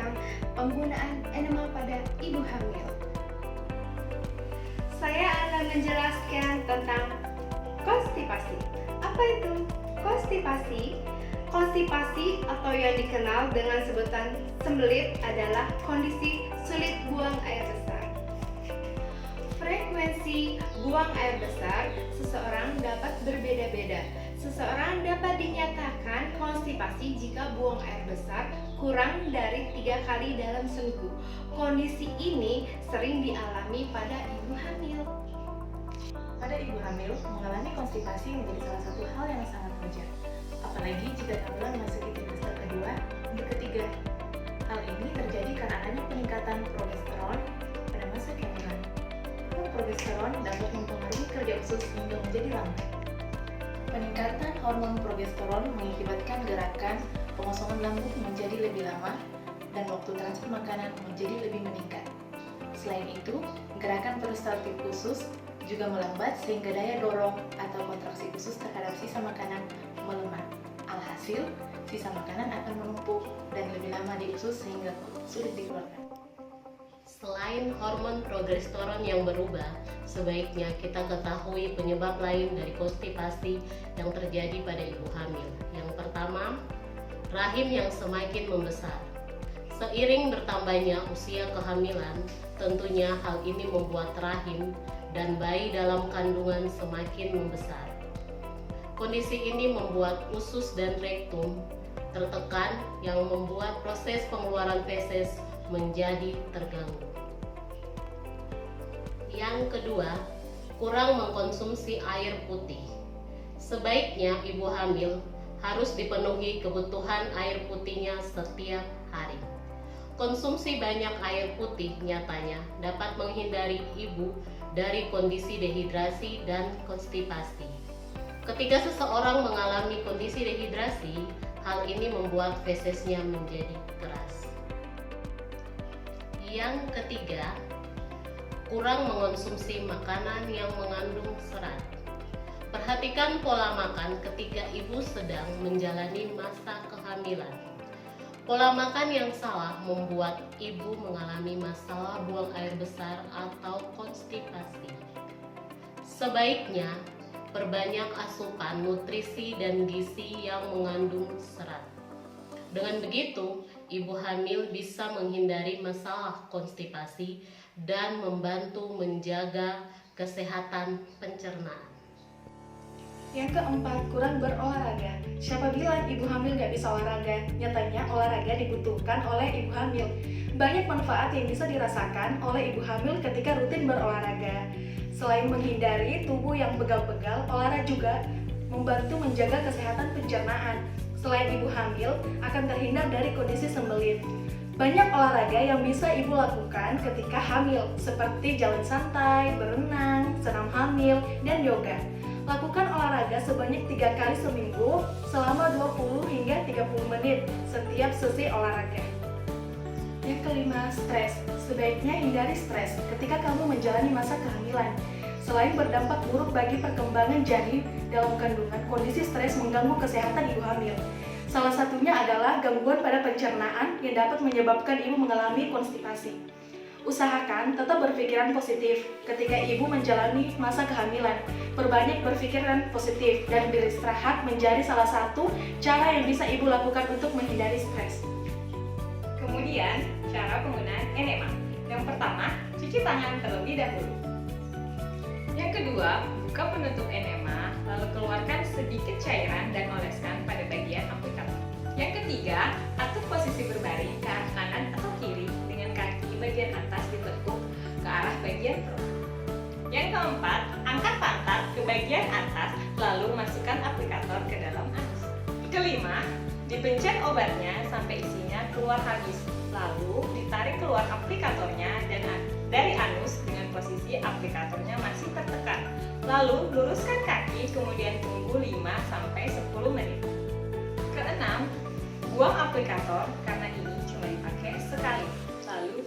tentang penggunaan enema pada ibu hamil. Saya akan menjelaskan tentang konstipasi. Apa itu konstipasi? Konstipasi atau yang dikenal dengan sebutan sembelit adalah kondisi sulit buang air besar. Frekuensi buang air besar seseorang dapat berbeda-beda. Seseorang dapat dinyatakan konstipasi jika buang air besar kurang dari 3 kali dalam seminggu. Kondisi ini sering dialami pada ibu hamil. Pada ibu hamil, mengalami konstipasi menjadi salah satu hal yang sangat wajar, apalagi jika kehamilan memasuki trimester kedua hingga ketiga. Hal ini terjadi karena adanya peningkatan progesteron pada masa kehamilan. Progesteron dapat mempengaruhi kerja usus hingga menjadi lambat. Peningkatan hormon progesteron mengakibatkan gerakan pengosongan lambung menjadi lebih lama dan waktu transfer makanan menjadi lebih meningkat. Selain itu, gerakan peristaltik usus juga melambat sehingga daya dorong atau kontraksi usus terhadap sisa makanan melemah. Alhasil, sisa makanan akan menumpuk dan lebih lama di usus sehingga sulit dikeluarkan. Selain hormon progesteron yang berubah, sebaiknya kita ketahui penyebab lain dari konstipasi yang terjadi pada ibu hamil. Yang pertama, rahim yang semakin membesar. Seiring bertambahnya usia kehamilan, tentunya hal ini membuat rahim dan bayi dalam kandungan semakin membesar. Kondisi ini membuat usus dan rektum tertekan yang membuat proses pengeluaran feses menjadi terganggu. Yang kedua, kurang mengkonsumsi air putih. Sebaiknya ibu hamil harus dipenuhi kebutuhan air putihnya setiap hari. Konsumsi banyak air putih nyatanya dapat menghindari ibu dari kondisi dehidrasi dan konstipasi. Ketika seseorang mengalami kondisi dehidrasi, hal ini membuat fesesnya menjadi keras. Yang ketiga, kurang mengonsumsi makanan yang mengandung serat. Perhatikan pola makan ketika ibu sedang menjalani masa kehamilan. Pola makan yang salah membuat ibu mengalami masalah buang air besar atau konstipasi. Sebaiknya perbanyak asupan nutrisi dan gizi yang mengandung serat. Dengan begitu, ibu hamil bisa menghindari masalah konstipasi dan membantu menjaga kesehatan pencernaan. Yang keempat, kurang berolahraga. Siapa bilang ibu hamil nggak bisa olahraga? Nyatanya olahraga dibutuhkan oleh ibu hamil. Banyak manfaat yang bisa dirasakan oleh ibu hamil ketika rutin berolahraga. Selain menghindari tubuh yang pegal-pegal, olahraga juga membantu menjaga kesehatan pencernaan. Selain ibu hamil, akan terhindar dari kondisi sembelit. Banyak olahraga yang bisa ibu lakukan ketika hamil, seperti jalan santai, berenang, senam hamil, dan yoga. Lakukan olahraga sebanyak 3 kali seminggu selama 20 hingga 30 menit setiap sesi olahraga. Yang kelima, stres. Sebaiknya hindari stres ketika kamu menjalani masa kehamilan. Selain berdampak buruk bagi perkembangan janin dalam kandungan, kondisi stres mengganggu kesehatan ibu hamil. Salah satunya adalah gangguan pada pencernaan yang dapat menyebabkan ibu mengalami konstipasi. Usahakan tetap berpikiran positif ketika ibu menjalani masa kehamilan. Perbanyak berpikiran positif dan beristirahat menjadi salah satu cara yang bisa ibu lakukan untuk menghindari stres. Kemudian, cara penggunaan enema. Yang pertama, cuci tangan terlebih dahulu. Yang kedua, buka penutup enema, lalu keluarkan sedikit cairan dan oleskan pada bagian aplikator. Yang ketiga, atur posisi berbaring ke arah kanan atau kiri dengan kaki bagian atas ditekuk ke arah bagian perut. Yang keempat, angkat pantat ke bagian atas lalu masukkan aplikator ke dalam anus. Kelima, dipencet obatnya sampai isinya keluar habis, lalu ditarik keluar aplikatornya dan dari anus dengan posisi aplikatornya masih tertekan. Lalu luruskan kaki, kemudian tunggu 5-10 menit. Keenam, buang aplikator karena ini cuma dipakai sekali. Lalu